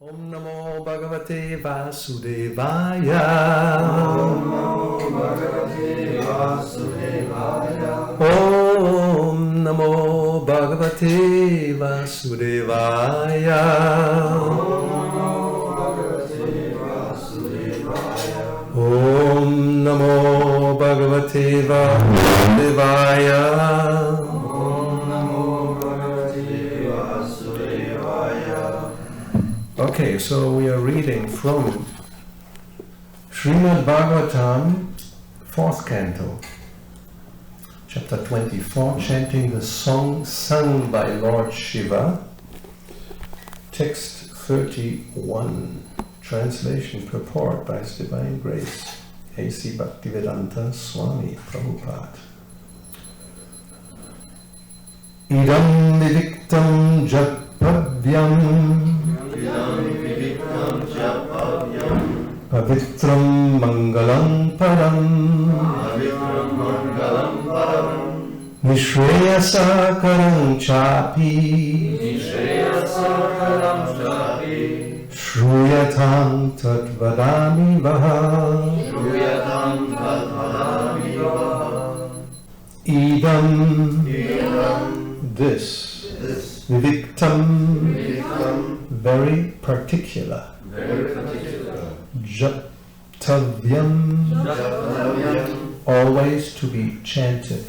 Om Namo Bhagavate Vasudevaya. Om Namo Bhagavate Vasudevaya. Om Namo Bhagavate Vasudevaya. Om Namo Bhagavate Vasudevaya. Okay, so we are reading from Srimad Bhagavatam, 4th canto, chapter 24, chanting the song sung by Lord Shiva, text 31, translation purport by His Divine Grace, A.C. Bhaktivedanta Swami Prabhupada. Idam viviktam japavyam Pavitram Mangalam Param Nishreyasakaram Chapi Shruyatam Tatvadami Vaha Idam This Viviktam Very particular Japtavyam, always to be chanted.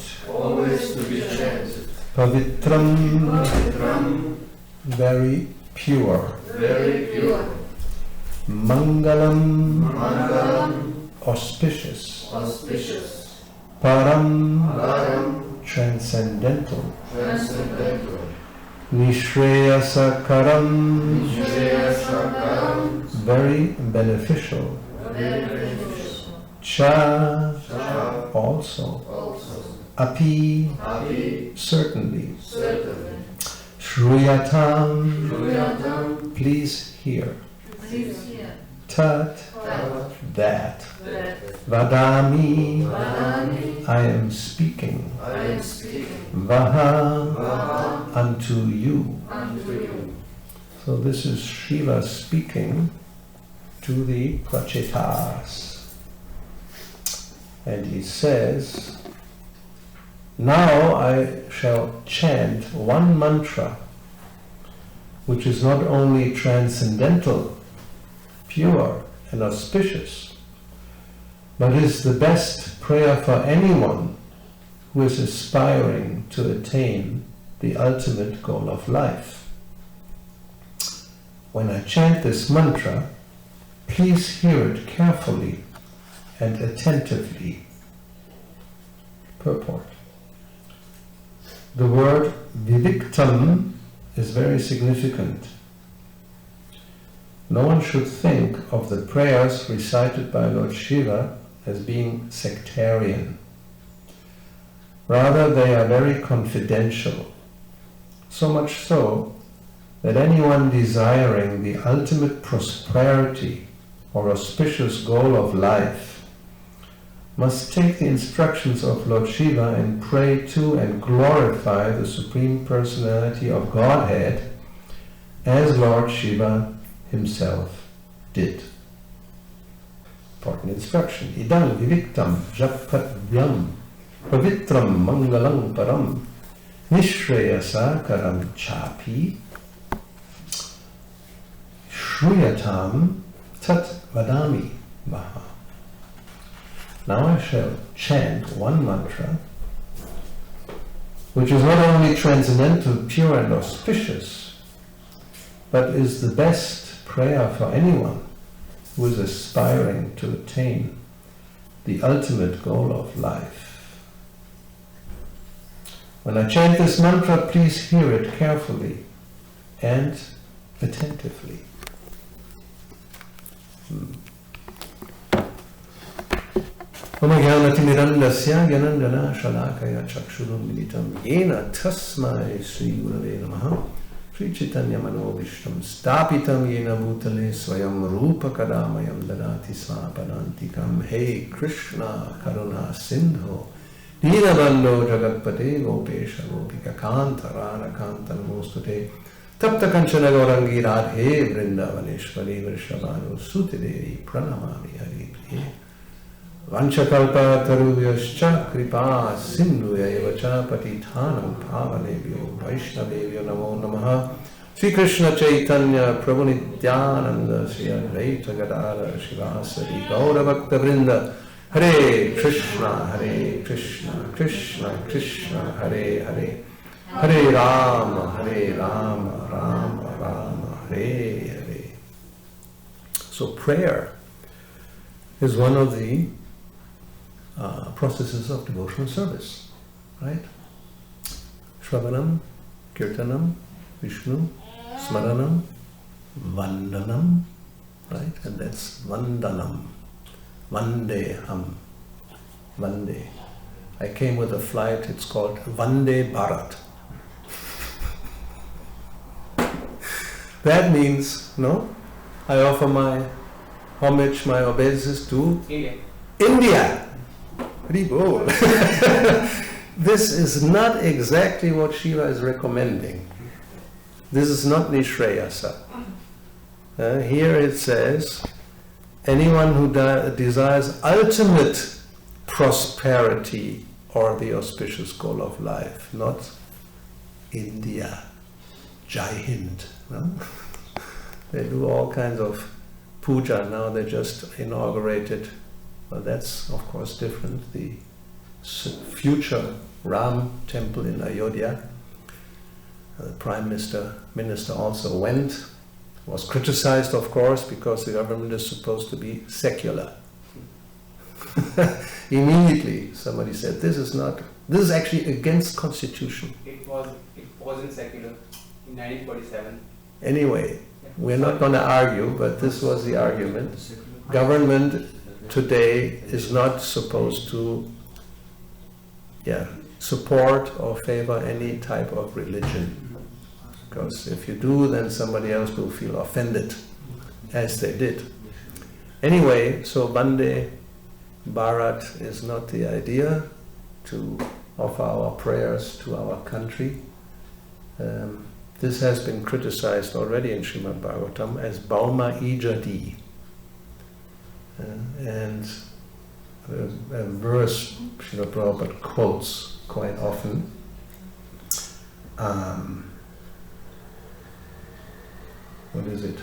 Pavitram, very pure. Mangalam, auspicious. Param, transcendental. Nishreyasakaram, very beneficial. Cha, also. Api, certainly. Shruyatam, please hear. Tat, that. Vadami, I am speaking. Vaha, unto you. So this is Shiva speaking to the Prachetas. And he says, now I shall chant one mantra which is not only transcendental, pure and auspicious, but is the best prayer for anyone who is aspiring to attain the ultimate goal of life. When I chant this mantra, please hear it carefully and attentively. Purport. The word viviktam is very significant. No one should think of the prayers recited by Lord Shiva as being sectarian. Rather, they are very confidential, so much so that anyone desiring the ultimate prosperity or auspicious goal of life must take the instructions of Lord Shiva and pray to and glorify the Supreme Personality of Godhead as Lord Shiva himself did. Important instruction. Idam viviktam japavyam pavitram mangalam param nishreyasa karam chapi shruyatam tat vadami vaha. Now I shall chant one mantra which is not only transcendental, pure and auspicious, but is the best prayer for anyone who is aspiring to attain the ultimate goal of life. When I chant this mantra, please hear it carefully and attentively. Oma Jnanatirmirandasya Gyananjana Shalakaya Chakshurum Militam Yena Tasmai Sri Gurave Namaha Sri Chaitanya Manobhishtam Stapitam Yena Bhutale Swayam Rupa Kadamayam Dadati Swapadantikam. Hey Krishna Karuna Sindho Dinabando Jagatpate Gopesha Gopika Kanta Radha Kanta Namostute Tapta Kanchana Gaurangi Radhe Vrindavaneshwari Vrishabhanu Sutidevi Pranamami Hari Priye Vanchakalpa Tarubhyascha Kripa Sindhuya Evacha Patithanam Pavanebhyo Vaishnavebhyo Namo Namaha Sri Krishna Chaitanya Prabhu Nityananda Sri Advaita Gadara Shivasari Gaura Bhakta Vrinda Hare Krishna Krishna Krishna Hare Hare Hare Rama Rama Rama Hare Hare. So prayer is one of the processes of devotional service, right? Shravanam, Kirtanam, Vishnu, Smaranam, Vandanam, right? And that's Vandanam, Vandeham, Vande. I came with a flight, it's called Vande Bharat. That means, no, I offer my homage, my obeisance to India. Haribol. This is not exactly what Shiva is recommending. This is not Nishreyasa. Here it says, anyone who desires ultimate prosperity or the auspicious goal of life, not India, Jai Hind. No? They do all kinds of puja now, they just inaugurated, well, that's of course different, the future Ram temple in Ayodhya. The Prime Minister also went, was criticized of course because the government is supposed to be secular. Immediately somebody said, this is actually against constitution. It wasn't secular in 1947. Anyway, we're not going to argue, but this was the argument. Government today is not supposed to support or favor any type of religion. Because if you do, then somebody else will feel offended, as they did. Anyway, so Vande Bharat is not the idea to offer our prayers to our country. This has been criticized already in Srimad Bhagavatam as Bauma Ijadi. And a verse Srila Prabhupada quotes quite often. What is it?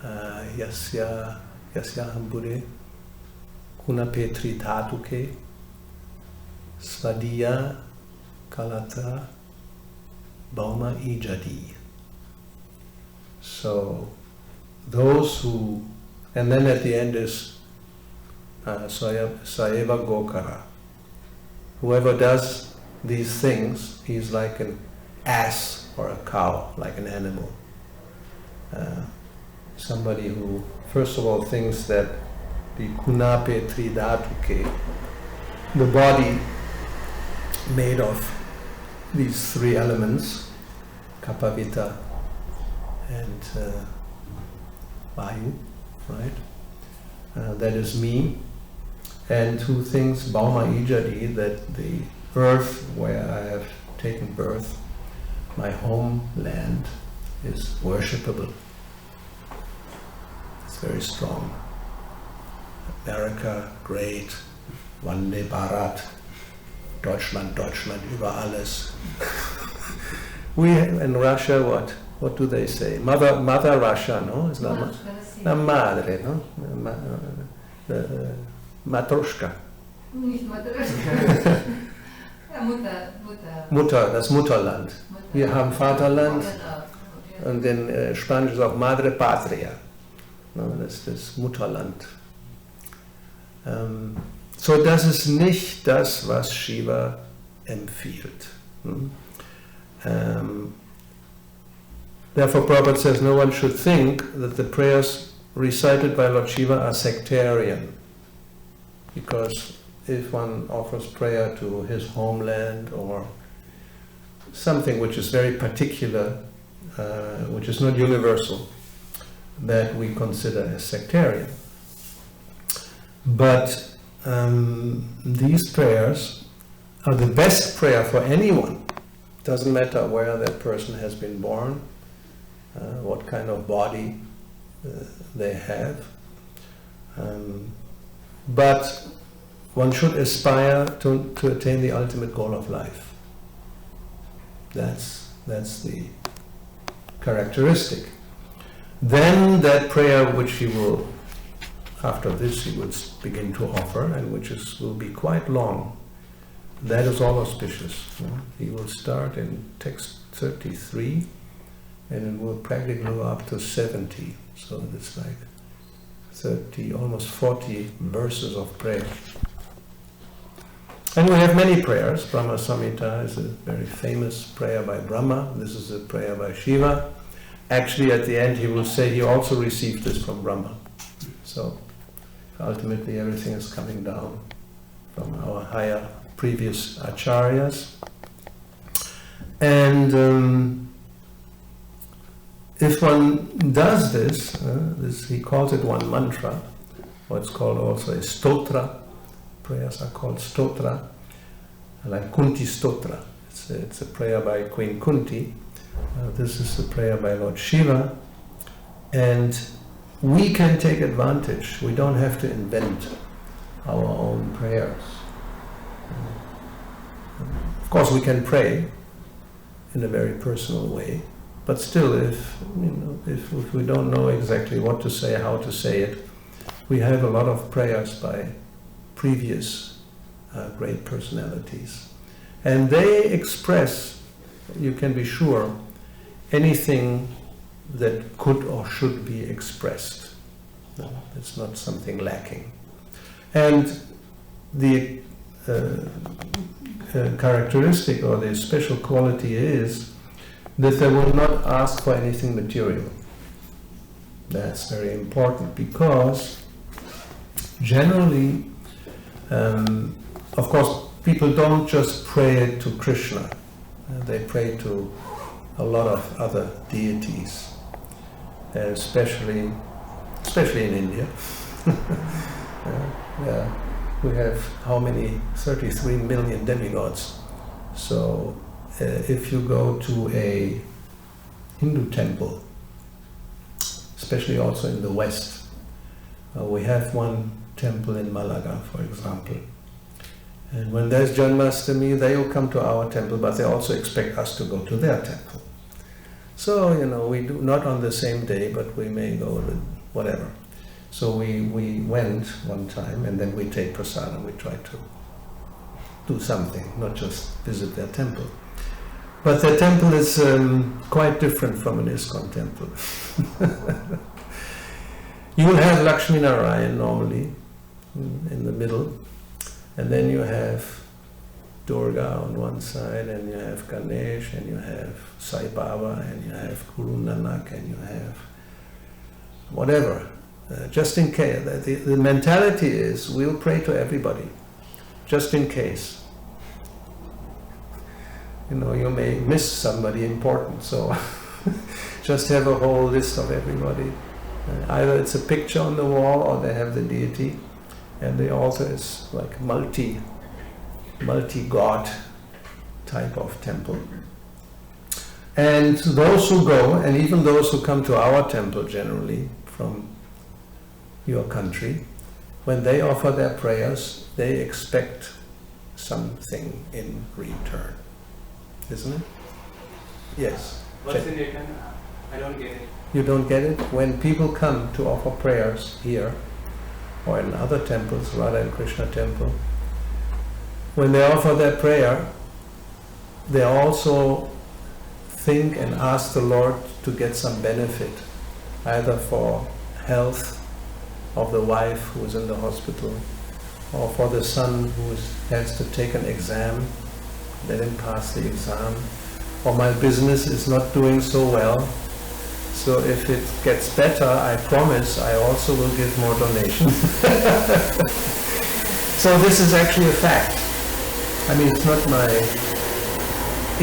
Yasya hambure kuna petri dhatuke svadiya kalatra bauma ijadi. So those who, and then at the end is Saeva Gokara. Whoever does these things, he's like an ass or a cow, like an animal. Somebody who, first of all, thinks that the kunape tridhatuke, the body made of these three elements, kapavita and vayu, right? That is me. And who thinks Bauma Ijadi, that the earth where I have taken birth, my homeland, is worshipable. It's very strong. America, great. Vande Bharat. Deutschland, über alles. We in Russia, what do they say? Mother Russia, no? It's not la madre, no? Matroschka. Nicht Matroschka. Mutter, das Mutterland. Wir haben Vaterland und in Spanisch ist auch Madre Patria. No, das ist das Mutterland. So, das ist nicht das, was Shiva empfiehlt. Therefore, Prabhupada says no one should think that the prayers recited by Lord Shiva are sectarian. Because if one offers prayer to his homeland or something which is very particular, which is not universal, that we consider as sectarian. But these prayers are the best prayer for anyone Doesn't matter where that person has been born, what kind of body they have. But one should aspire to attain the ultimate goal of life. That's the characteristic. Then that prayer which he will, after this he will begin to offer, and which will be quite long, that is all auspicious. He will start in text 33 and it will practically go up to 70. So it's like 30, almost 40 verses of prayer. And we have many prayers. Brahma Samhita is a very famous prayer by Brahma. This is a prayer by Shiva. Actually, at the end, he will say he also received this from Brahma. So, ultimately, everything is coming down from our higher previous acharyas. And if one does this, he calls it one mantra, or it's called also a stotra. Prayers are called stotra, like Kunti Stotra. It's a prayer by Queen Kunti. This is the prayer by Lord Shiva. And we can take advantage. We don't have to invent our own prayers. Of course, we can pray in a very personal way, but still, if we don't know exactly what to say, how to say it, we have a lot of prayers by previous great personalities. And they express, you can be sure, anything that could or should be expressed. No, it's not something lacking. And the characteristic or the special quality is that they will not ask for anything material. That's very important because generally, of course, people don't just pray to Krishna. They pray to a lot of other deities, especially in India. We have how many? 33 million demigods. So if you go to a Hindu temple, especially also in the West, we have one temple in Malaga, for example. And when there's Janmashtami, they will come to our temple, but they also expect us to go to their temple. So, we do not on the same day, but we may go whatever. So we went one time, and then we take prasadam. We try to do something, not just visit their temple. But their temple is quite different from an ISKCON temple. You will have Lakshmi Narayan normally in the middle, and then you have Durga on one side, and you have Ganesh, and you have Sai Baba, and you have Guru Nanak, and you have whatever. Just in case. The mentality is we'll pray to everybody, just in case. You may miss somebody important, so just have a whole list of everybody. Either it's a picture on the wall or they have the deity, and the altar is like multi-god type of temple. And those who go, and even those who come to our temple generally from your country, when they offer their prayers, they expect something in return. Isn't it? Yes. What's in return? I don't get it. You don't get it? When people come to offer prayers here, or in other temples, Radha and Krishna temple, when they offer their prayer, they also think and ask the Lord to get some benefit, either for health of the wife who is in the hospital, or for the son who has to take an exam, let him pass the exam, or my business is not doing so well, so if it gets better, I promise I also will give more donations. So this is actually a fact. I mean, it's not my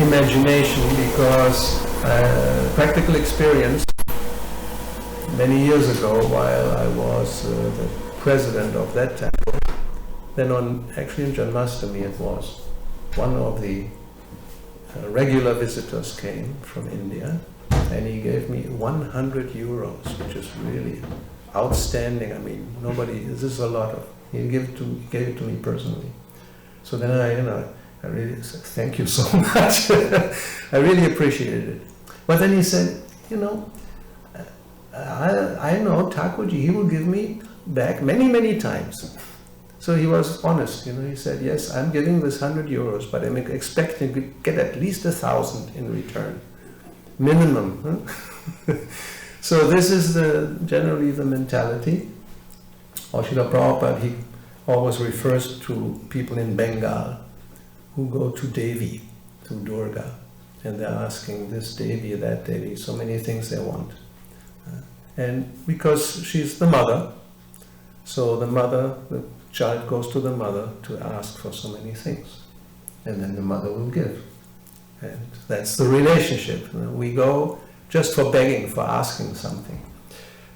imagination, because practical experience many years ago, while I was the president of that temple, then actually in Janmashtami it was, one of the regular visitors came from India, and he gave me 100 euros, which is really outstanding. I mean, this is a lot of, he gave it to me personally. So then I really said, thank you so much. I really appreciated it. But then he said, I know Thakurji, he will give me back many, many times. So he was honest, he said, yes, I'm giving this 100 euros, but I'm expecting to get at least 1,000 in return. Minimum. Huh? So this is generally the mentality. Srila Prabhupada, he always refers to people in Bengal who go to Devi, to Durga, and they're asking this Devi, that Devi, so many things they want. And because she's the mother, so the child goes to the mother to ask for so many things, and then the mother will give. And that's the relationship. We go just for begging, for asking something.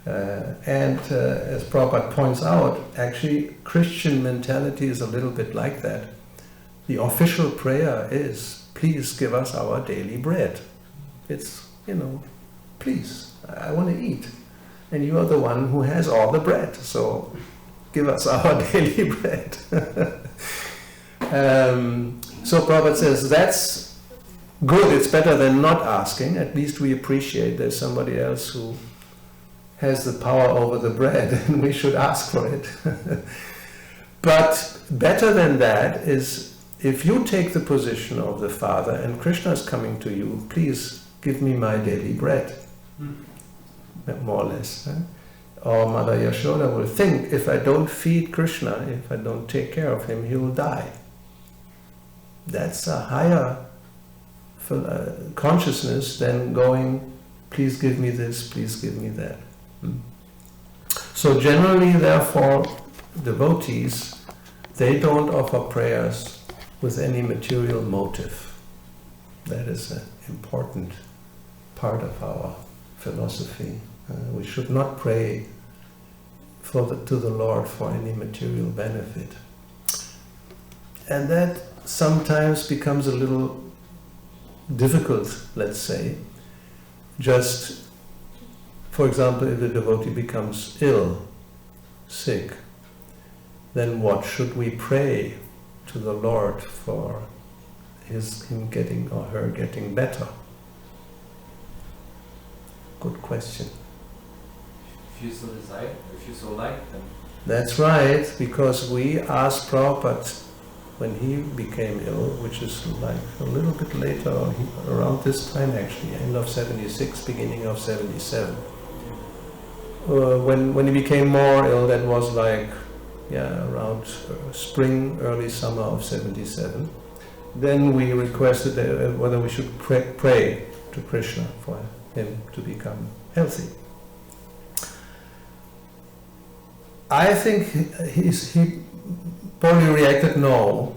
And as Prabhupada points out, actually Christian mentality is a little bit like that. The official prayer is, please give us our daily bread. It's, please, I want to eat. And you are the one who has all the bread, so give us our daily bread. So Prabhupada says, that's good, it's better than not asking. At least we appreciate there's somebody else who has the power over the bread, and we should ask for it. But better than that is, if you take the position of the Father and Krishna is coming to you, please give me my daily bread. More or less. Huh? Or Mother Yashoda will think, if I don't feed Krishna, if I don't take care of him, he will die. That's a higher consciousness than going, please give me this, please give me that. So generally, therefore, devotees, they don't offer prayers with any material motive. That is an important part of our philosophy. We should not pray to the Lord for any material benefit. And that sometimes becomes a little difficult, let's say. Just, for example, if the devotee becomes ill, sick, then what should we pray to the Lord for him getting or her getting better? Good question. If you so desire, if you so like, then... That's right, because we asked Prabhupada when he became ill, which is like a little bit later, around this time actually, end of 76, beginning of 77. When he became more ill, that was like, around spring, early summer of 77. Then we requested whether we should pray to Krishna for him to become healthy. I think he probably reacted, no,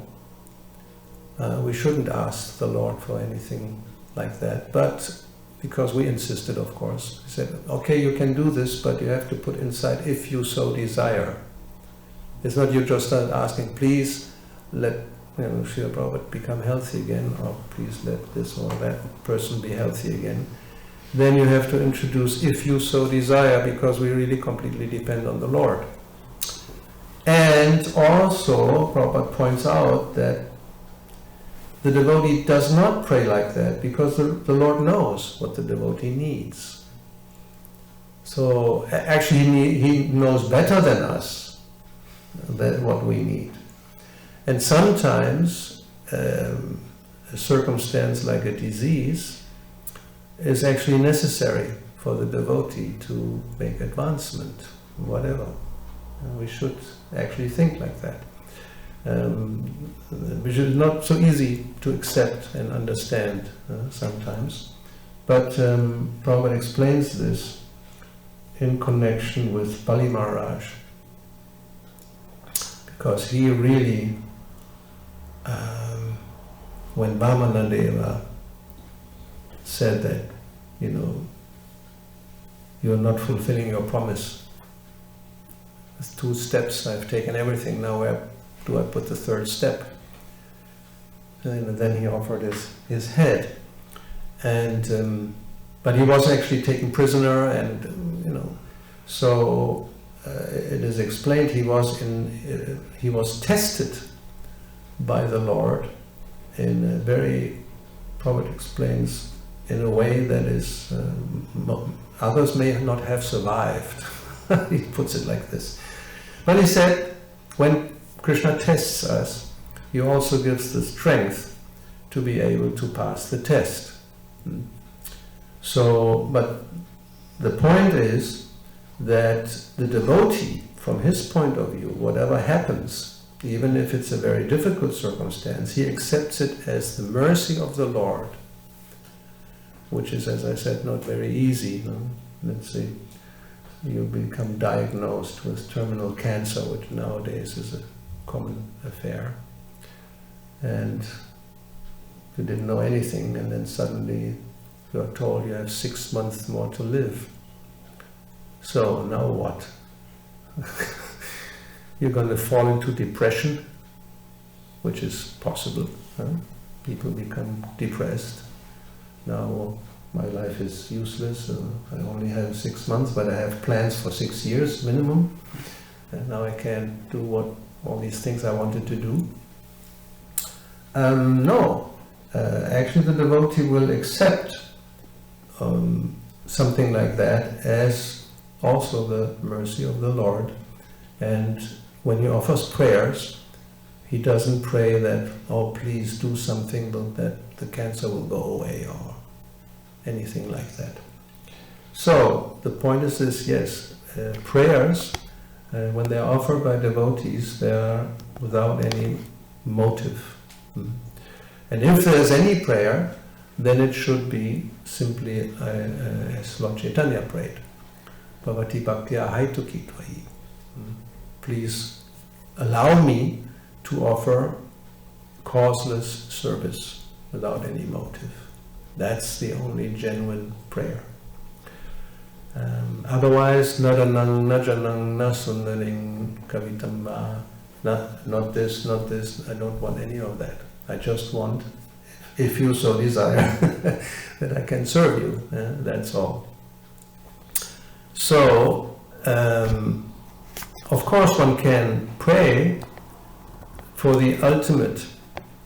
we shouldn't ask the Lord for anything like that. But because we insisted, of course, he said, okay, you can do this, but you have to put inside, if you so desire. It's not you just start asking, please let Srila Prabhupada become healthy again, or please let this or that person be healthy again. Then you have to introduce, if you so desire, because we really completely depend on the Lord. And also, Prabhupada points out that the devotee does not pray like that, because the Lord knows what the devotee needs. So actually he knows better than us what we need. And sometimes a circumstance like a disease is actually necessary for the devotee to make advancement, whatever. We should actually think like that. Which is not so easy to accept and understand sometimes. But Prabhupada explains this in connection with Bali Maharaj, because he really, when Vamanadeva said that, you're not fulfilling your promise. There's 2 steps, I've taken everything, now where do I put the 3rd step? and then he offered his head. And but he was actually taken prisoner, and so it is explained he was tested by the Lord in a very, Prabhupada explains, in a way that is others may not have survived. He puts it like this. But he said, when Krishna tests us, he also gives the strength to be able to pass the test. So, but the point is that the devotee, from his point of view, whatever happens, even if it's a very difficult circumstance, he accepts it as the mercy of the Lord, which is, as I said, not very easy. Let's say you become diagnosed with terminal cancer, which nowadays is a common affair, and you didn't know anything, and then suddenly you're told you have 6 months more to live. So now what? You're going to fall into depression, which is possible. People become depressed. Now my life is useless. I only have 6 months, but I have plans for 6 years minimum. And now I can't do all these things I wanted to do. No. Actually the devotee will accept something like that as also the mercy of the Lord. And when he offers prayers, he doesn't pray that, oh, please do something, but that the cancer will go away or anything like that. So the point is this: yes, prayers, when they are offered by devotees, they are without any motive. And if there is any prayer, then it should be simply as Lord Chaitanya prayed. Bhavati bhaktya haituki tvayi. Please allow me to offer causeless service without any motive. That's the only genuine prayer. Otherwise, nadanang, najanang, nasundaring, kavitamba, not this, I don't want any of that. I just want, if you so desire, that I can serve you. That's all. So, of course one can pray for the ultimate,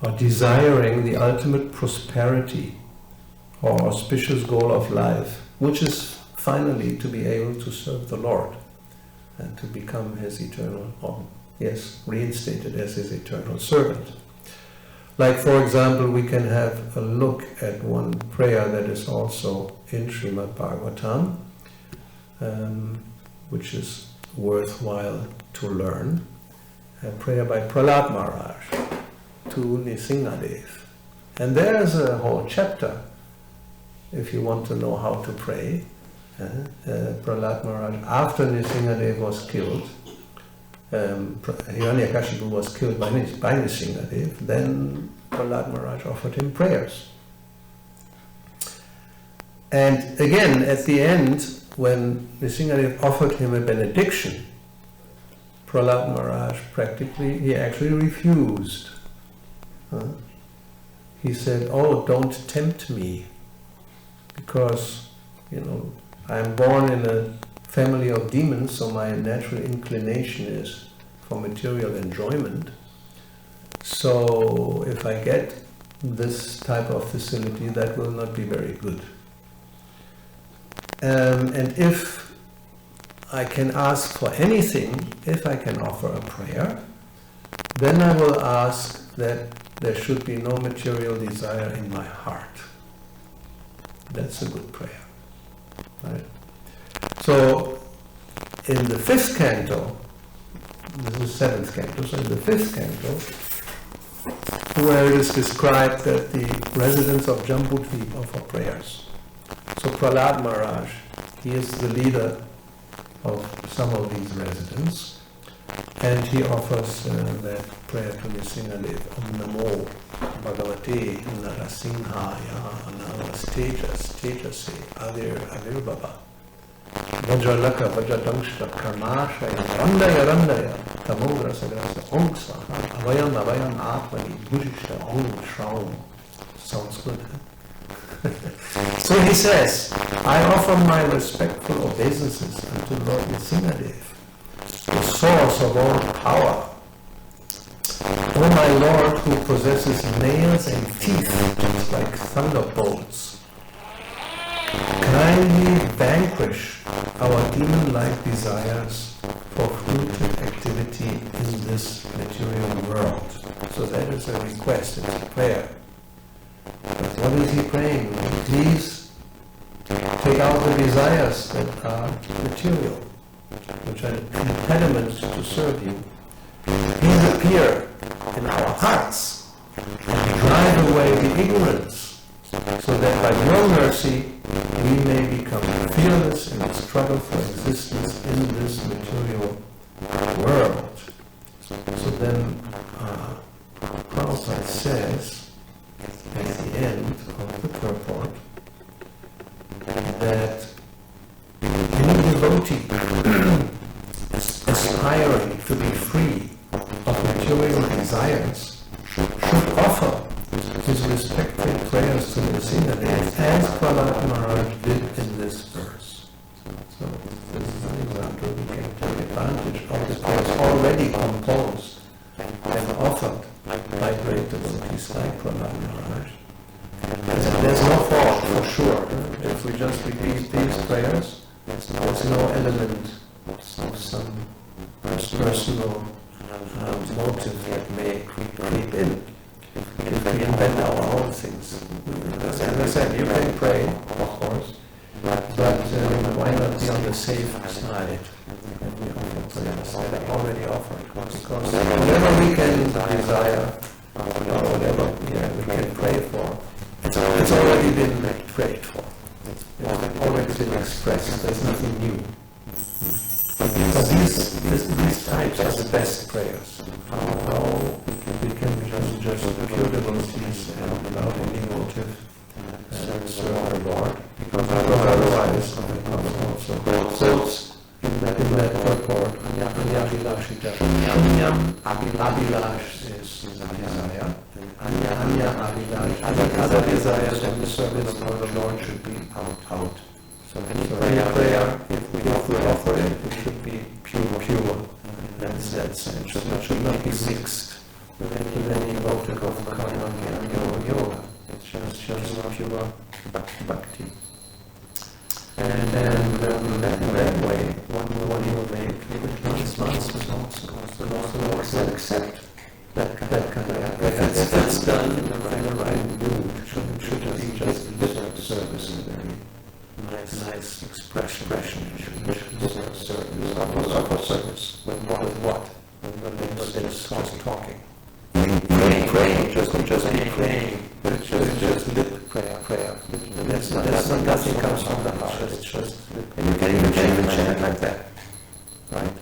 or desiring the ultimate prosperity or auspicious goal of life, which is finally to be able to serve the Lord and to become his eternal, or reinstated as his eternal servant. Like, for example, we can have a look at one prayer that is also in Srimad Bhagavatam, which is worthwhile to learn. A prayer by Prahlad Maharaj to Nrsimhadev. And there's a whole chapter, if you want to know how to pray. Prahlad Maharaj, after Nrsimhadev was killed, Hiranyakashipu was killed by Nrsimhadev, then Prahlad Maharaj offered him prayers. And again, at the end, when Nrsimhadev offered him a benediction, Prahlad Maharaj he actually refused. He said, oh, don't tempt me, because, I'm born in a family of demons, so my natural inclination is for material enjoyment. So if I get this type of facility, that will not be very good. And if I can ask for anything, if I can offer a prayer, then I will ask that there should be no material desire in my heart. That's a good prayer. Right? So, in the 5th canto, this is 7th canto, so in the 5th canto, where it is described that the residents of Jambudvip offer prayers. So Prahlad Maharaj, he is the leader of some of these residents, and he offers that prayer to Nrsimhadev. Om Namo Bhagavate Narasimhaya Namastejas Tejase Avirbhava Vajralaka Vajradangshta Karmashaya Randaya Randaya Tamo Rasa Grasa Om Swaha Avayam Avayam Atmani Bhujishta Om Shaum. Sounds good, huh? So he says, I offer my respectful obeisances unto Lord Nrsimhadev, the source of all power. O my Lord, who possesses nails and teeth just like thunderbolts, kindly vanquish our demon-like desires for fruitive activity in this material world. So that is a request, it's a prayer. But what is he praying? Please take out the desires that are material, which are impediments to serve you. Please appear in our hearts and drive away the ignorance, so that by your mercy we may become fearless in the struggle for existence in this material world. So then Prabhupada says at the end of the purport that any devotee aspiring to be free of material desires should offer his respectful prayers to Nrsimhadev as Prahlad Maharaj did in this verse. So this is an example. We can take advantage of the prayers already composed and offered by great devotees like Prahlad Maharaj. There's no fault for sure. If we just repeat these prayers, there's no element of some personal motive that may creep in. If we invent our own things. As I said, you can pray, of course, but why not be on the safe side? And we offer prayers that are already offered. Because whatever we can desire, or whatever we can pray for, it's already been prayed for. It's already been expressed. There's nothing new. But these types are the best prayers. How we can just pure devotees and without any motive serve our Lord. Because otherwise, also quotes in that purport, Anya-Abhilashita. Anya-Abhilash is desire. Anya-Abhilash. Other desires and the service of the Lord should be out. So any prayer, if we offer it, it should be pure. That's it. Should not be mixed with any motive of karma and yoga. It's just pure bhakti. And then in that way, one will make responses also. The Lord said, accept that kind of prayer. If it's done in the right mood, it should be just lip service and very nice expression. Service. With what? It's just talking. Praying, just be praying. But it's just lip prayer. And that's nothing comes from the heart. It's just and you can even chant like that. Right?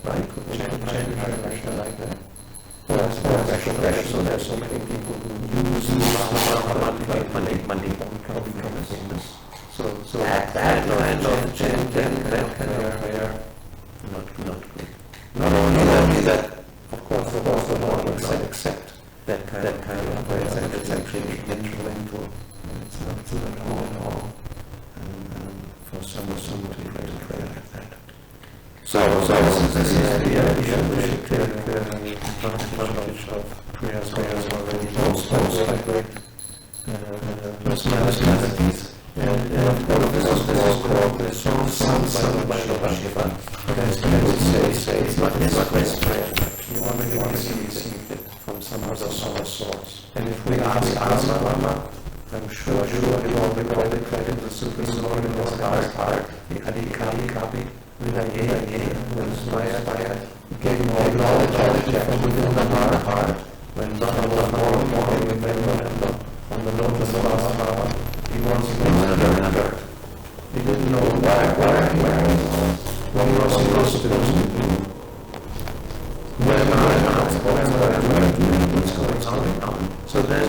Chant like that. So there's so many people who use money become famous. So that kind of chant, that kind of prayer, not good. Not only that, of course, the Lord will accept that kind of prayer, and it's actually instrumental. It's not good at all. And for someone to pray like that. So this is the idea. We should take advantage of prayers already posed by great personalities. And of course, this is called the song sung by Lord Shiva. As I would say, it's not this prayer. You already received it from some other source. And if we ask Rama, I'm sure you all recall the credit the Supreme Lord in his heart, the Adi Kapi, Vidaye, Maya, gave him all knowledge from within the heart, when Rama was more remember on the lotus flower. He wants to remember. He didn't know what he was supposed to do. Where am I doing? What's going on? So then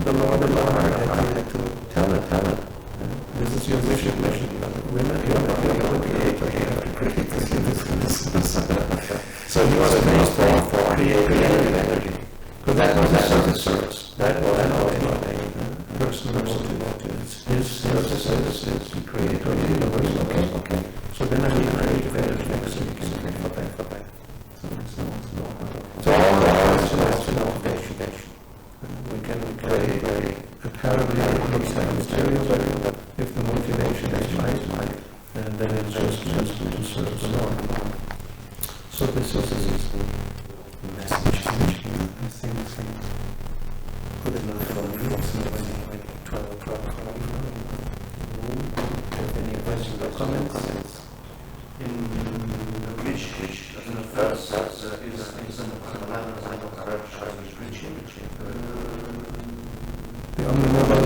the Lord had to tell it. This is your mission. Women, you're the creator here. So he was amazed serve the Lord. So this is the message. I think good enough for me. It's like 12 o'clock. Have any questions or comments? In the bridge, in the first is preaching. The Omnimodal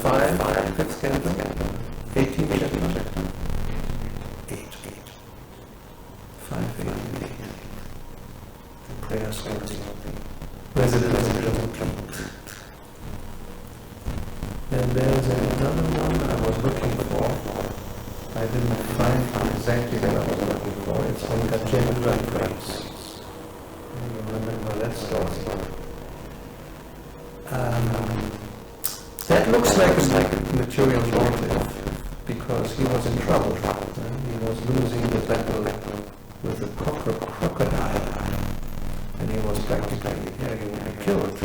5, 5th canto, 18th chapter. 8. 5, 8. The prayer story. Residence of Jean-Claude. And there's another one I was looking for. I didn't find exactly what I was looking for. It's on Gajendra Grace. I remember that story. That looks like a material motive because he was in trouble. He was losing the battle with the crocodile, and he was practically killed.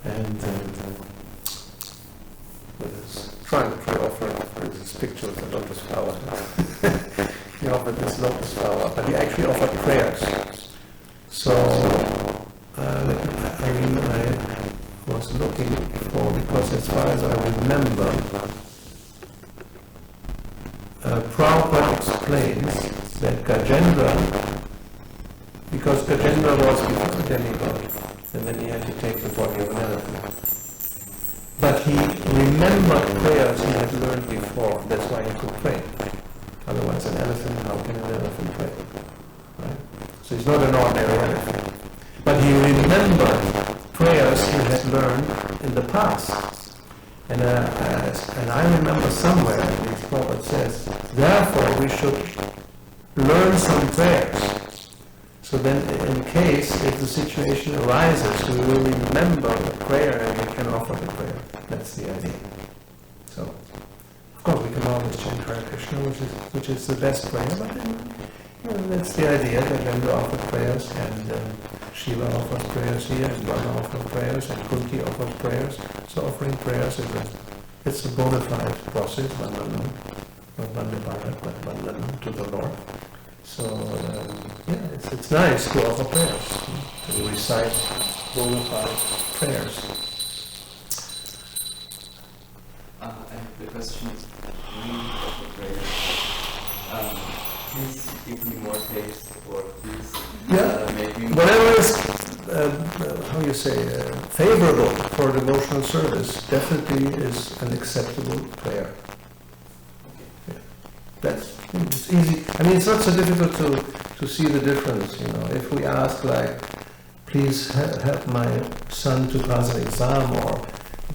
And with his trunk, he offered this picture of the lotus flower. He offered this lotus flower, but he actually offered prayers. So, I was looking for, because as far as I remember, Prabhupada explains that Gajendra, because Gajendra was before a demigod, and then he had to take the body of an elephant. But he remembered prayers he had learned before, that's why he could pray. Otherwise an elephant, how can an elephant pray? Right? So he's not an ordinary elephant. But he remembered prayers he had learned in the past. And I remember somewhere, at least Prabhupada says, therefore we should learn some prayers. So then in case, if the situation arises, we will remember the prayer and we can offer the prayer. That's the idea. So, of course we can always chant Hare Krishna, which is the best prayer, but that's the idea, that when we offer prayers, and Shiva offers prayers here, and Brahma offers prayers, and Kunti offers prayers. So offering prayers it's a bona fide process, Vandanam, not Vandabharat, but Vandanam to the Lord. So, it's nice to offer prayers, to recite bona fide prayers. The question is, when you offer prayers, please give me more taste, or please make me whatever is, favorable for devotional service, definitely is an acceptable prayer. That's it's easy. I mean, it's not so difficult to see the difference. If we ask please help my son to pass an exam, or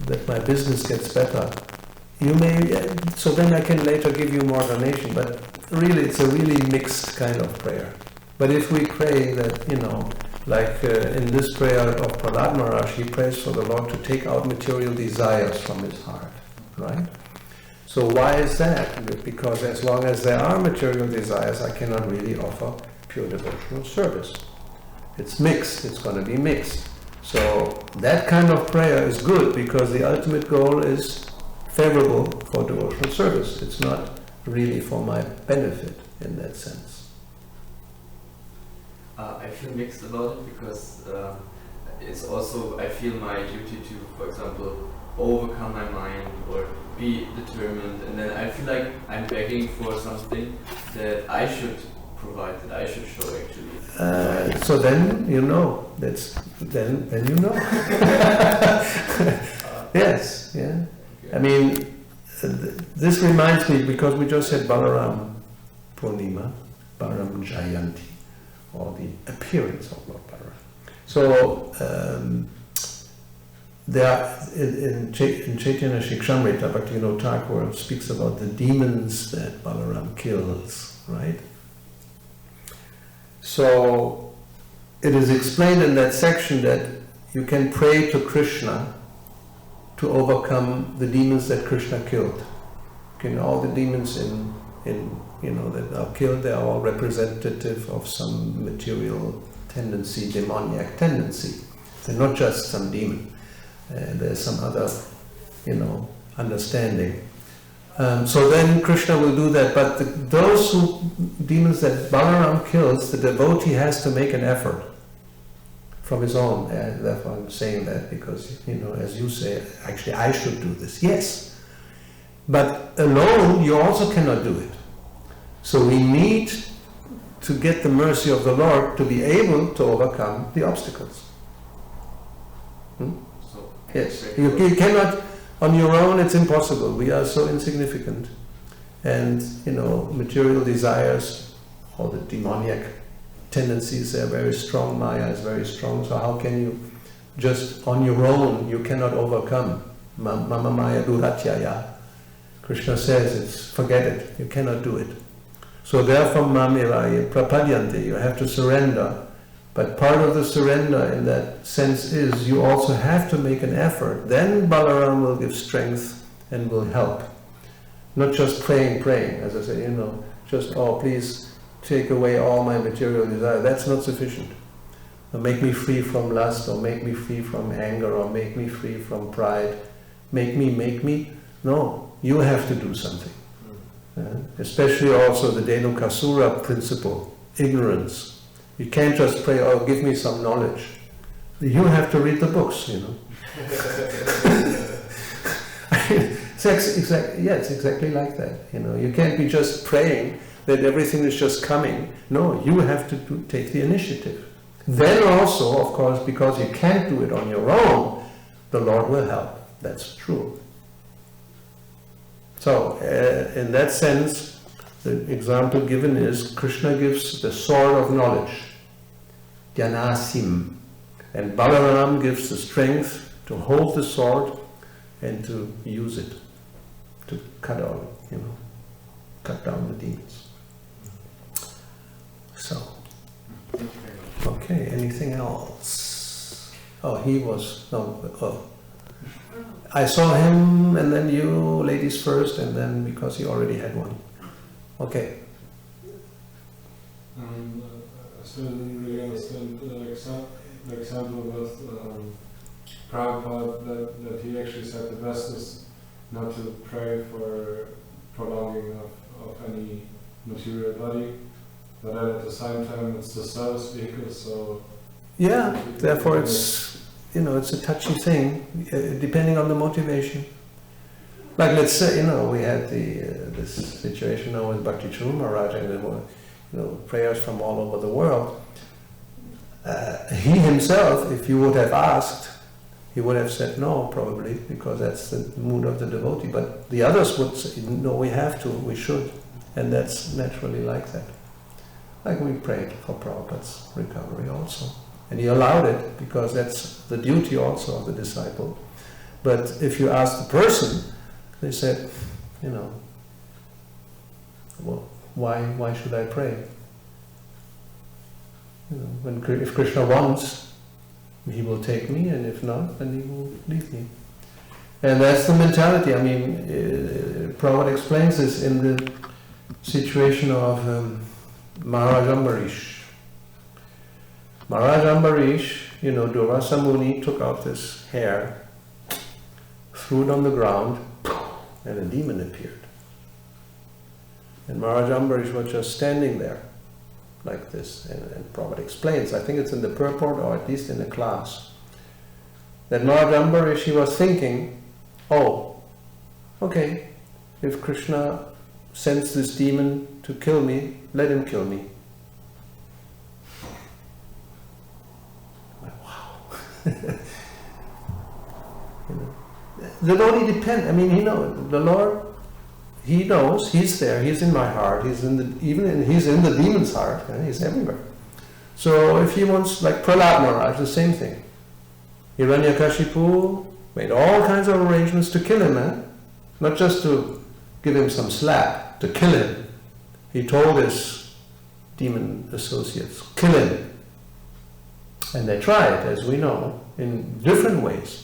that my business gets better, you may. So then I can later give you more donation. But really, it's a really mixed kind of prayer. But if we pray that, in this prayer of Prahlad Maharaj, he prays for the Lord to take out material desires from his heart, right? So why is that? Because as long as there are material desires, I cannot really offer pure devotional service. It's mixed, it's going to be mixed. So that kind of prayer is good because the ultimate goal is favorable for devotional service. It's not really for my benefit in that sense. I feel mixed about it because it's also, I feel my duty to, for example, overcome my mind or be determined, and then I feel like I'm begging for something that I should provide, that I should show actually. So then you know, then you know. Yes, yeah. Okay. I mean, this reminds me, because we just had Balaram Purnima, Balaram Jayanti, or the appearance of Lord Balaram. So there are, in Chaitanya Shikshamrita, Bhaktivinoda Thakur speaks about the demons that Balaram kills, right? So it is explained in that section that you can pray to Krishna to overcome the demons that Krishna killed. All the demons that are killed, they are all representative of some material tendency, demoniac tendency. They're not just some demon. There's some other, understanding. So then Krishna will do that, but those demons that Balaram kills, the devotee has to make an effort from his own. And therefore I'm saying that because, as you say, actually I should do this. Yes. But alone you also cannot do it. So we need to get the mercy of the Lord to be able to overcome the obstacles. So, Yes. You cannot, on your own it's impossible. We are so insignificant. And, material desires, all the demoniac tendencies, they're very strong. Maya is very strong. So how can you just on your own, you cannot overcome. Mama Maya Duratyaya. Krishna says, forget it. You cannot do it. So therefore, Mamiraye Prapadyante, you have to surrender. But part of the surrender in that sense is you also have to make an effort. Then Balaram will give strength and will help. Not just praying, as I say, just, please take away all my material desire. That's not sufficient. Or make me free from lust, or make me free from anger, or make me free from pride. Make me. No, you have to do something. Especially also the Dhenukasura principle, ignorance. You can't just pray, give me some knowledge. You have to read the books, It's exactly like that. You can't be just praying that everything is just coming. No, you have to take the initiative. Then also, of course, because you can't do it on your own, the Lord will help. That's true. So, in that sense, the example given is Krishna gives the sword of knowledge, Dhyanasim, and Balaram gives the strength to hold the sword and to use it, to cut down the demons. So, okay, anything else? I saw him, and then you ladies first, and then because he already had one. Okay. I still didn't really understand the example with Prabhupada that he actually said the best is not to pray for prolonging of any material body, but then at the same time it's the service vehicle, so... Yeah, therefore it's a touchy thing, depending on the motivation. Like let's say, we had this situation now with Bhakti Charu Maharaj, and there were, prayers from all over the world. He himself, if you would have asked, he would have said no, probably, because that's the mood of the devotee. But the others would say, no, we have to, we should. And that's naturally like that. Like we prayed for Prabhupada's recovery also. And he allowed it, because that's the duty also of the disciple. But if you ask the person, they said, well, why should I pray? If Krishna wants, he will take me, and if not, then he will leave me. And that's the mentality. I mean, Prabhupada explains this in the situation of Maharaj Ambarish. Maharaj Ambarish, Durvasa Muni took out this hair, threw it on the ground, and a demon appeared. And Maharaj Ambarish was just standing there, like this. And Prabhupada explains, I think it's in the purport, or at least in the class, that Maharaj Ambarish, he was thinking, okay, if Krishna sends this demon to kill me, let him kill me. The devotee depends. I mean, the Lord, He knows, He's there, He's in my heart, He's in the demon's heart, He's everywhere. So if He wants, like Prahlad Maharaj, the same thing. Hiranyakashipu made all kinds of arrangements to kill him, not just to give him some slap, to kill him. He told his demon associates, kill him. And they tried, as we know, in different ways.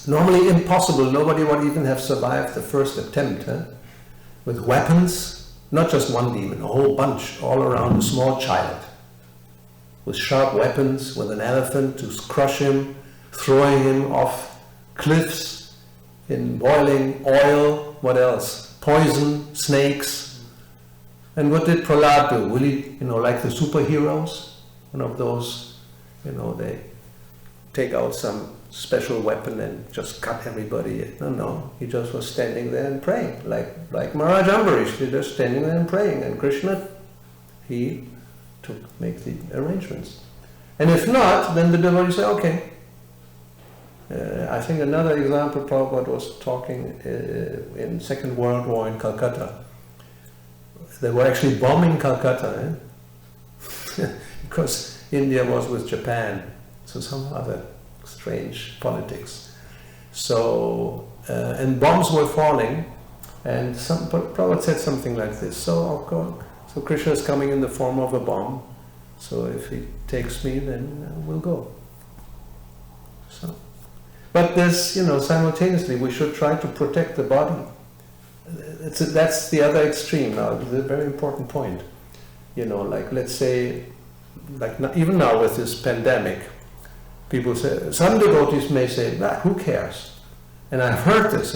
Normally impossible, nobody would even have survived the first attempt, with weapons, not just one demon, a whole bunch all around a small child, with sharp weapons, with an elephant to crush him, throwing him off cliffs in boiling oil, what else? Poison, snakes. And what did Prahlad do? Will he, like the superheroes? One of those, they take out some special weapon and just cut everybody. No, he just was standing there and praying, like Maharaj Ambarish, he just standing there and praying, and Krishna, he make the arrangements. And if not, then the devotee say, okay. I think another example, Prabhupada was talking in Second World War in Calcutta. They were actually bombing Calcutta, because India was with Japan, so some other strange politics. So, and bombs were falling, and Prabhupada said something like this, so Krishna is coming in the form of a bomb, so if he takes me, then we'll go. So, but there's, simultaneously we should try to protect the body. That's the other extreme now, it's a very important point. Like let's say, even now with this pandemic, people say, some devotees may say, who cares? And I've heard this,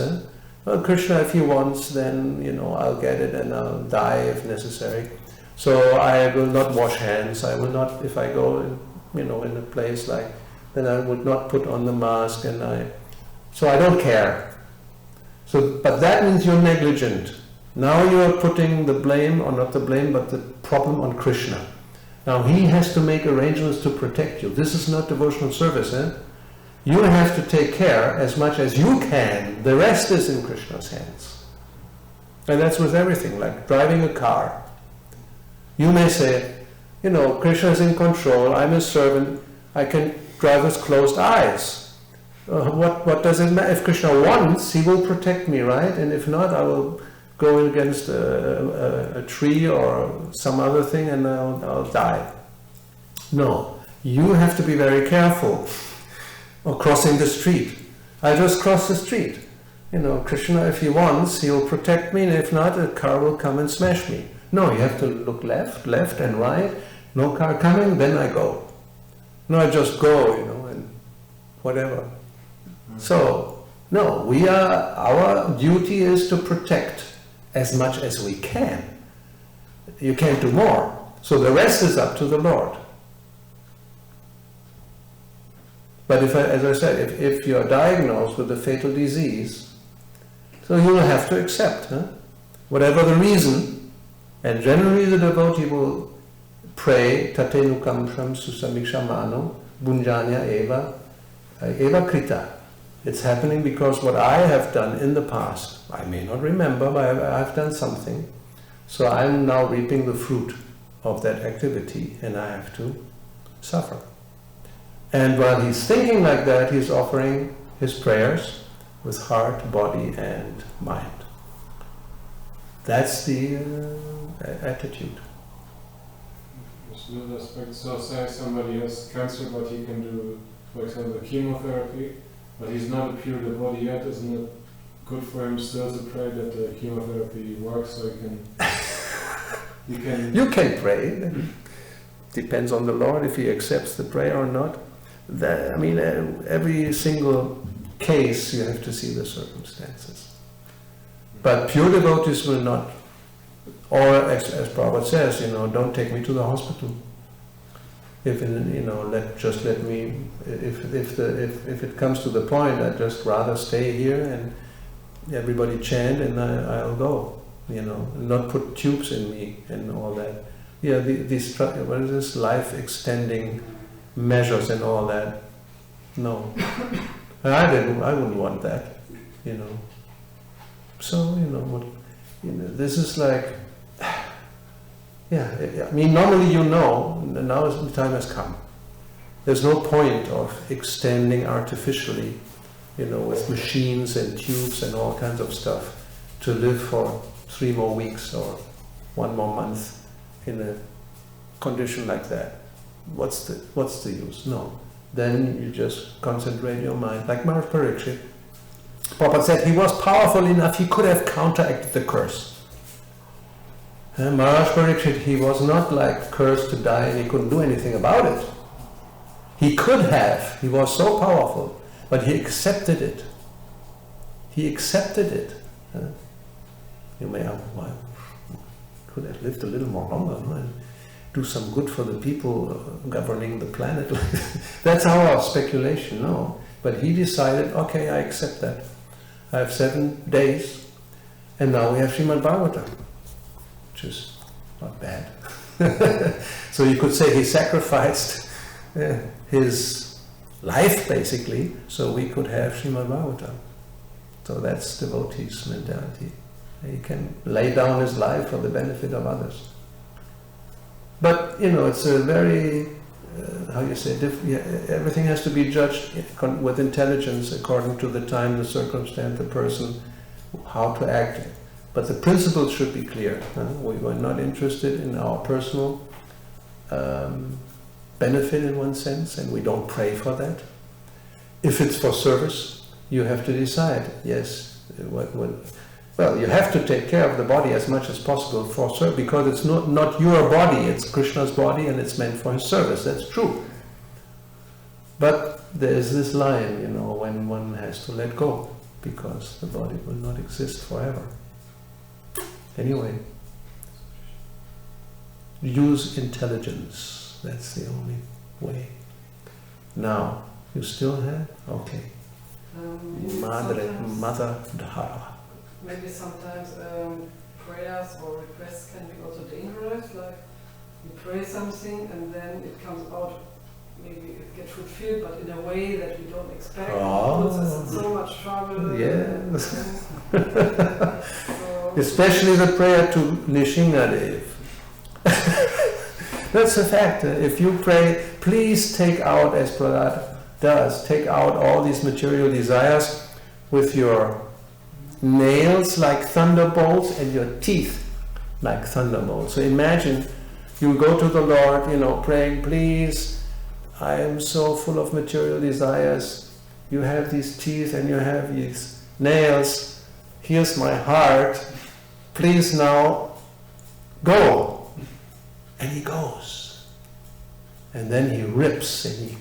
well, Krishna, if he wants, then, I'll get it and I'll die if necessary. So I will not wash hands, I will not, if I go, in a place then I would not put on the mask, so I don't care. So, but that means you're negligent. Now you are putting the blame, or not the blame, but the problem on Krishna. Now he has to make arrangements to protect you. This is not devotional service. You have to take care as much as you can. The rest is in Krishna's hands. And that's with everything, like driving a car. You may say, Krishna is in control, I'm his servant, I can drive with closed eyes. What does it matter? If Krishna wants, he will protect me, right? And if not, I will go against a tree or some other thing and I'll die. No, you have to be very careful. Or crossing the street. I just cross the street. Krishna, if he wants, he will protect me, and if not, a car will come and smash me. No, you have to look left and right. No car coming, then I go. No, I just go, and whatever. So, no, our duty is to protect as much as we can. You can't do more. So the rest is up to the Lord. But as I said, if you are diagnosed with a fatal disease, so you will have to accept, whatever the reason, and generally the devotee will pray, Tatenu kamsham susamikshamano, bunjanya eva krita. It's happening because what I have done in the past, I may not remember, but I've done something. So I'm now reaping the fruit of that activity, and I have to suffer. And while he's thinking like that, he's offering his prayers with heart, body, and mind. That's the attitude. So say somebody has cancer, but he can do, for example, chemotherapy, but he's not a pure devotee yet. Isn't it good for him still to pray that the chemotherapy works, so he can... You can pray. Depends on the Lord if he accepts the prayer or not. Every single case you have to see the circumstances. But pure devotees will not, or as Prabhupada says, don't take me to the hospital. If let me. If it comes to the point, I'd just rather stay here and everybody chant and I'll go. Not put tubes in me and all that. Yeah, these what is this, life extending measures and all that. No, I wouldn't want that. So this is like, normally now the time has come. There's no point of extending artificially, with machines and tubes and all kinds of stuff to live for 3 more weeks or 1 more month in a condition like that. What's the use? No. Then you just concentrate your mind. Like Maharaj Parikshit. Prabhupada said he was powerful enough, he could have counteracted the curse. And Maharaj Parikshit, he was not like cursed to die and he couldn't do anything about it. He could have, he was so powerful, but he accepted it. He accepted it. You may have, well, could have lived a little more longer, no? And do some good for the people governing the planet. That's our speculation, no. But he decided, okay, I accept that. I have 7 days, and now we have Srimad Bhagavatam, which is not bad. So you could say he sacrificed his life, basically, so we could have Srimad Bhagavatam. So that's devotee's mentality. He can lay down his life for the benefit of others. But, you know, it's a very, how you say, everything has to be judged with intelligence according to the time, the circumstance, the person, how to act. But the principles should be clear. We were not interested in our personal benefit in one sense, and we don't pray for that. If it's for service, you have to decide, yes, well, you have to take care of the body as much as possible for service, because it's not your body, it's Krishna's body and it's meant for his service, that's true. But there's this line, you know, when one has to let go, because the body will not exist forever. Anyway, use intelligence, that's the only way. Now, you still have? Okay. Mother Dhara. Maybe sometimes prayers or requests can be also dangerous, like you pray something and then it comes out, maybe it gets fulfilled, but in a way that we don't expect. Oh. It puts us in so much trouble. Yes. So Especially the prayer to Nishingadev. That's a fact. If you pray, please take out, as Prahlad does, take out all these material desires with your nails like thunderbolts and your teeth like thunderbolts. So imagine you go to the Lord, you know, praying, please, I am so full of material desires. You have these teeth and you have these nails. Here's my heart. Please now go. And he goes. And then he rips and he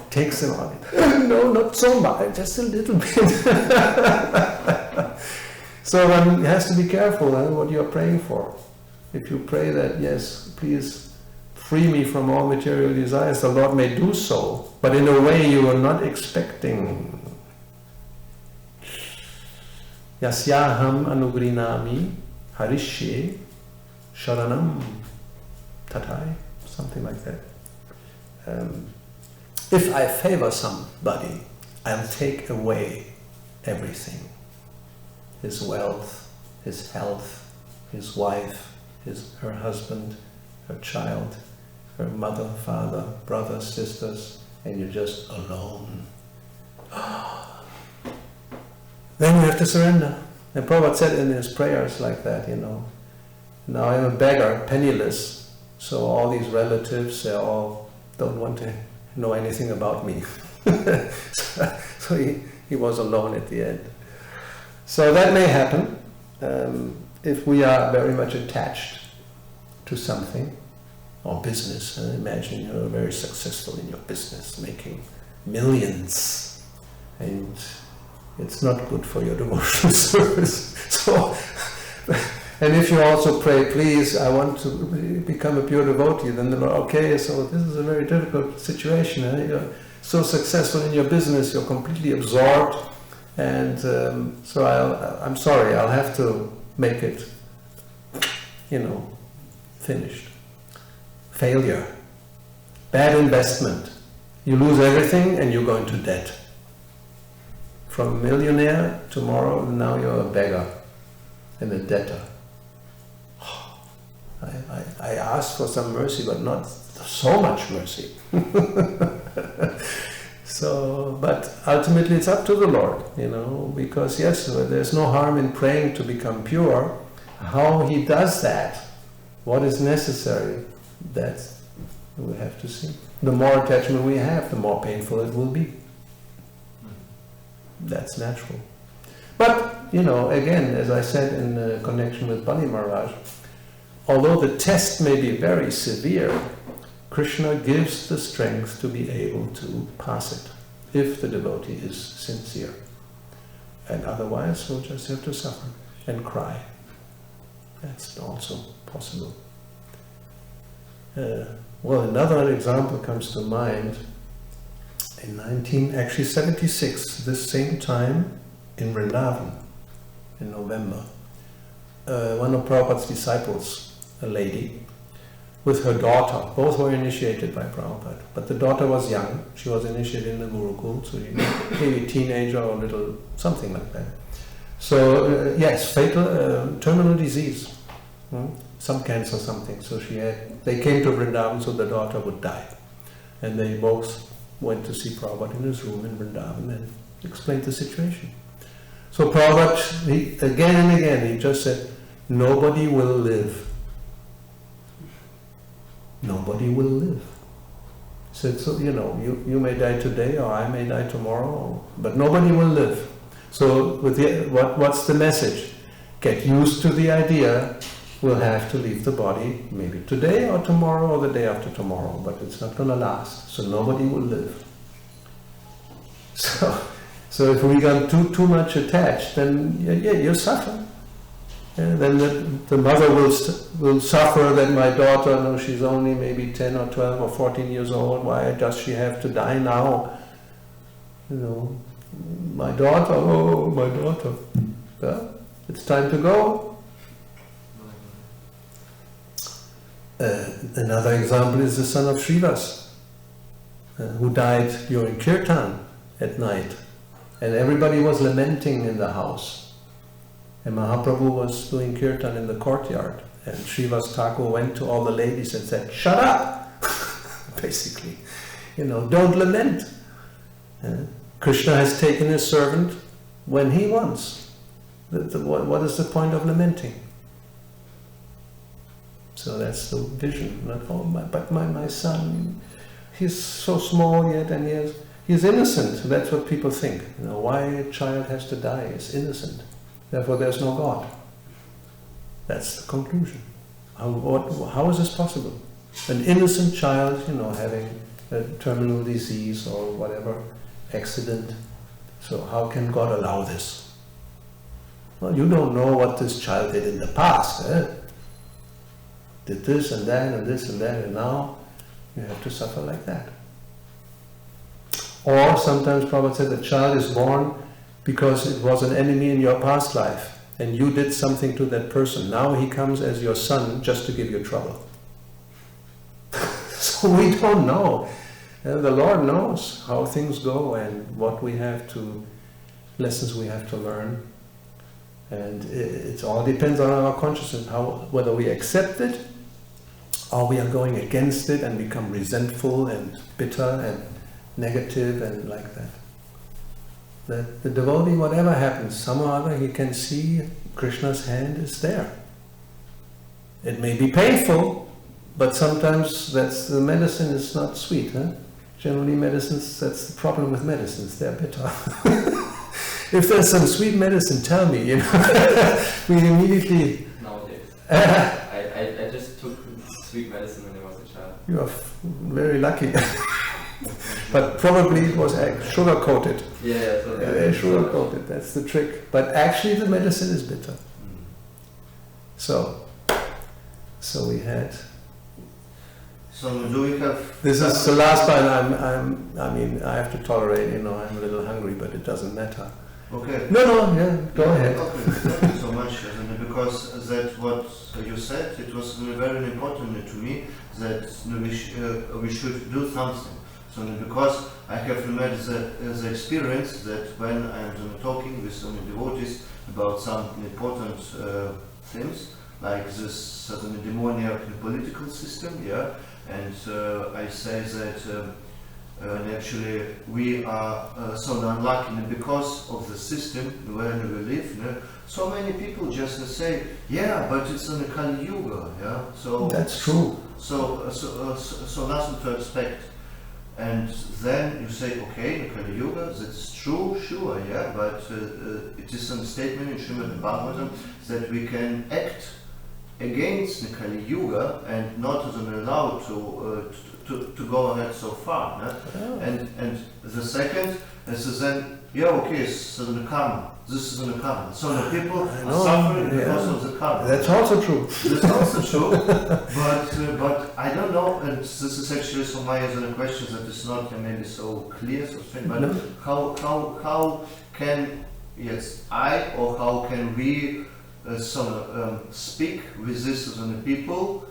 takes them out. No, not so much, just a little bit. So one has to be careful what you're praying for. If you pray that, yes, please free me from all material desires, the Lord may do so, but in a way you are not expecting. Yasyaham anugrinami harishye sharanam tatai, something like that. If I favor somebody, I'll take away everything. His wealth, his health, his wife, her husband, her child, her mother, father, brothers, sisters, and you're just alone. Then you have to surrender. And Prabhupada said in his prayers like that, you know, now I'm a beggar, penniless, so all these relatives, they all don't want to know anything about me. So he was alone at the end. So that may happen if we are very much attached to something, or business. Imagine you're very successful in your business, making millions, and it's not good for your devotional service. So, and if you also pray, please, I want to become a pure devotee, then they're okay, so this is a very difficult situation. You're so successful in your business, you're completely absorbed, and so I'm sorry, I'll have to make it, you know, finished. Failure. Bad investment. You lose everything and you go into debt. From a millionaire tomorrow, now you're a beggar and a debtor. I asked for some mercy, but not so much mercy. So, but ultimately it's up to the Lord, you know, because yes, there's no harm in praying to become pure. How he does that, what is necessary, that's we have to see. The more attachment we have, the more painful it will be. That's natural. But, you know, again, as I said in connection with Bali Maharaj, although the test may be very severe, Krishna gives the strength to be able to pass it, if the devotee is sincere. And otherwise, we'll just have to suffer and cry. That's also possible. Well, another example comes to mind. In 1976, this same time in Vrindavan, in November, one of Prabhupada's disciples, a lady, with her daughter, both were initiated by Prabhupada, but the daughter was young, she was initiated in the Gurukul, so maybe teenager or little, something like that. So, yes, fatal, terminal disease, some cancer, something. So they came to Vrindavan so the daughter would die. And they both went to see Prabhupada in his room in Vrindavan and explained the situation. So Prabhupada, again and again, he just said, nobody will live. Nobody will live. He said, so, you may die today or I may die tomorrow, but nobody will live. So what's the message? Get used to the idea we'll have to leave the body maybe today or tomorrow or the day after tomorrow, but it's not going to last, so nobody will live. So if we got too much attached, then you'll suffer. And then the mother will suffer that my daughter, no, she's only maybe 10 or 12 or 14 years old, why does she have to die now? My daughter, oh, my daughter. Well, it's time to go. Another example is the son of Srivas, who died during Kirtan at night. And everybody was lamenting in the house. And Mahaprabhu was doing Kirtan in the courtyard. And Srivas Thakur went to all the ladies and said, shut up! Basically, don't lament. Krishna has taken his servant when he wants. What is the point of lamenting? So that's the vision. But my son, he's so small yet, and he's innocent. That's what people think. Why a child has to die is innocent. Therefore, there's no God. That's the conclusion. How is this possible? An innocent child, having a terminal disease or whatever accident. So how can God allow this? Well, you don't know what this child did in the past. Did this and that and this and that, and now you have to suffer like that. Or sometimes Prabhupada said the child is born because it was an enemy in your past life and you did something to that person. Now he comes as your son just to give you trouble. So we don't know. The Lord knows how things go and what lessons we have to learn. And it all depends on our consciousness, whether we accept it or we are going against it and become resentful and bitter and negative and like that. The devotee, whatever happens, somehow or other he can see Krishna's hand is there. It may be painful, but sometimes the medicine is not sweet. Generally medicines, that's the problem with medicines, they're bitter. If there's some sweet medicine, tell me, we immediately... Nowadays. I just took sweet medicine when I was a child. You are very lucky. But probably it was sugar-coated. Yeah. Sugar-coated, that's the trick. But actually the medicine is bitter. So we had... So do we have... This is the last part. I have to tolerate, I'm a little hungry, but it doesn't matter. Okay. No, go ahead. Okay, thank you so much, because that what you said, it was very important to me that we should do something. So because I have remembered the experience that when I'm talking with some devotees about some important things, like this demoniac political system, and I say that actually we are so unlucky because of the system where we live. So many people just say, but it's in the Kali Yuga, So that's true. So nothing to expect. And then you say, okay, in Kali Yuga, that's true, sure, but it is a statement in Srimad Bhagavatam that we can act against the Kali Yuga and not allowed to go ahead so far. And the second is then yeah, okay, so the karma. This is in the karma. So the people I are know, suffering yeah. because of the karma. That's also true. That's also true. But I don't know, and this is actually so my other question that is not maybe so clear, so strange, but No. how can, yes, I or how can we speak with this on the people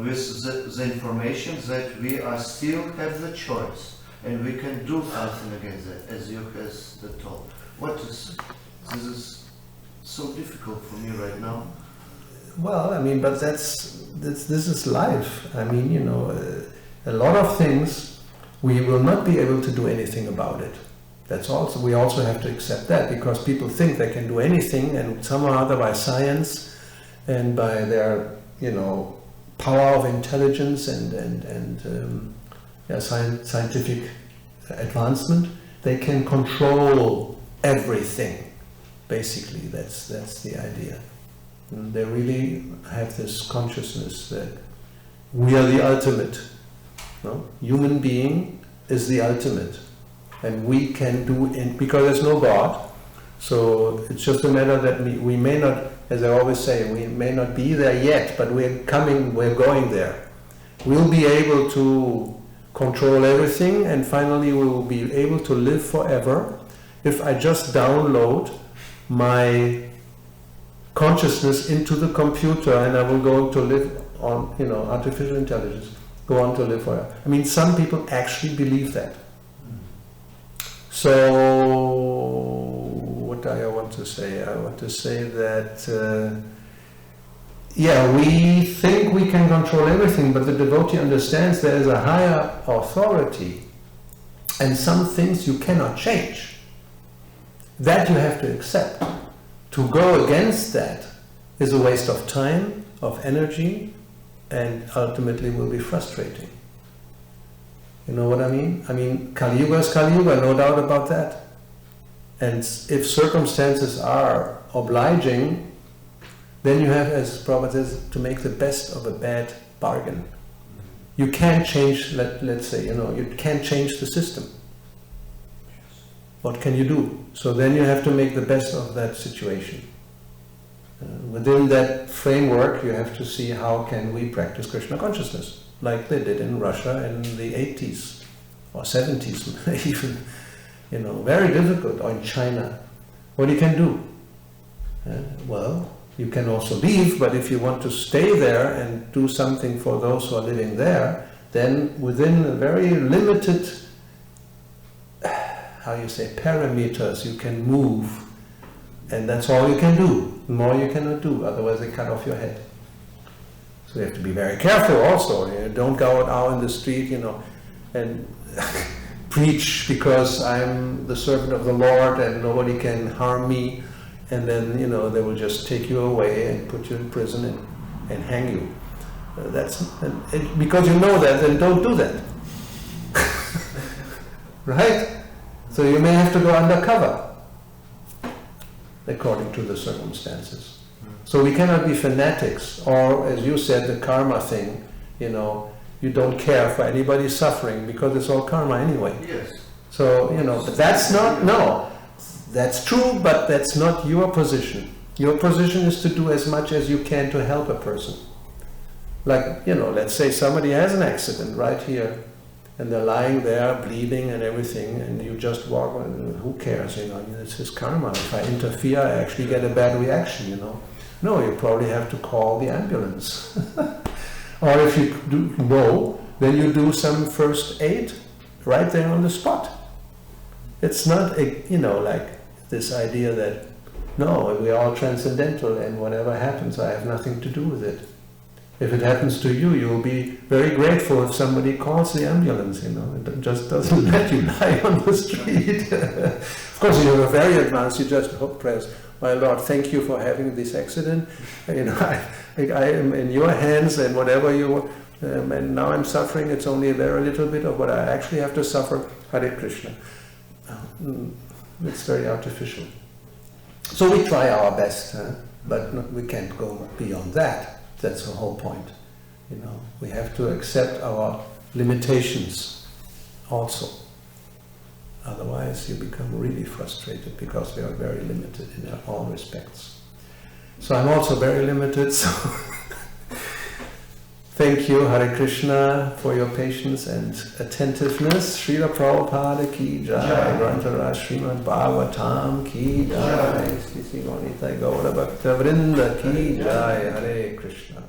with the information that we are still have the choice and we can do something against that, as you has the told. What is this is so difficult for me right now. Well, I mean, but this is life. I mean, you know, a lot of things we will not be able to do anything about it. That's also, we also have to accept that, because people think they can do anything, and somehow or other by science and by their, you know, power of intelligence and scientific advancement, they can control everything. Basically, that's the idea. And they really have this consciousness that we are the ultimate. No? Human being is the ultimate, and we can do it because there's no God. So it's just a matter that we may not, as I always say, we may not be there yet, but we're going there. We'll be able to control everything, and finally we will be able to live forever if I just download my consciousness into the computer, and I will go to live on, you know, artificial intelligence, go on to live forever. I mean, some people actually believe that. So, what do I want to say? I want to say that, we think we can control everything, but the devotee understands there is a higher authority, and some things you cannot change. That you have to accept. To go against that is a waste of time, of energy, and ultimately will be frustrating. You know what I mean? I mean, Kali Yuga is Kali Yuga, no doubt about that. And if circumstances are obliging, then you have, as Prabhupada says, to make the best of a bad bargain. You can't change, let's say, you know, you can't change the system. What can you do? So then you have to make the best of that situation. Within that framework, you have to see how can we practice Krishna consciousness, like they did in Russia in the 80s or 70s even. You know, very difficult. Or in China. What you can do? Well, you can also leave, but if you want to stay there and do something for those who are living there, then within a very limited parameters, you can move, and that's all you can do. More you cannot do, otherwise they cut off your head. So you have to be very careful also. You know, don't go out in the street, you know, and preach because I'm the servant of the Lord and nobody can harm me, and then, you know, they will just take you away and put you in prison and hang you. Because you know that, then don't do that. Right? So you may have to go undercover, according to the circumstances. So we cannot be fanatics, or as you said, the karma thing, you know, you don't care for anybody suffering because it's all karma anyway. Yes. So, you know, but that's not, no, that's true, but that's not your position. Your position is to do as much as you can to help a person. Like, you know, let's say somebody has an accident right here, and they're lying there bleeding and everything, and you just walk, and who cares, you know, it's his karma. If I interfere, I actually get a bad reaction, you know. No, you probably have to call the ambulance. Or if you know, then you do some first aid right there on the spot. It's not, you know, like this idea that, no, we're all transcendental and whatever happens, I have nothing to do with it. If it happens to you, you'll be very grateful if somebody calls the ambulance, you know. It just doesn't let you lie on the street. Of course, you are very advanced, you just hope, prayers, my Lord, thank you for having this accident. You know, I am in your hands, and whatever you, and now I'm suffering, it's only a very little bit of what I actually have to suffer. Hare Krishna. It's very artificial. So we try our best, but we can't go beyond that. That's the whole point. You know, we have to accept our limitations also. Otherwise, you become really frustrated because we are very limited in all respects. So I'm also very limited, so thank you, Hare Krishna, for your patience and attentiveness. Srila Prabhupada ki jai, Grantharaj Srimad Bhagavatam ki jai, Sri Gaurita Gaura Bhakta Vrinda ki jai, Hare Krishna.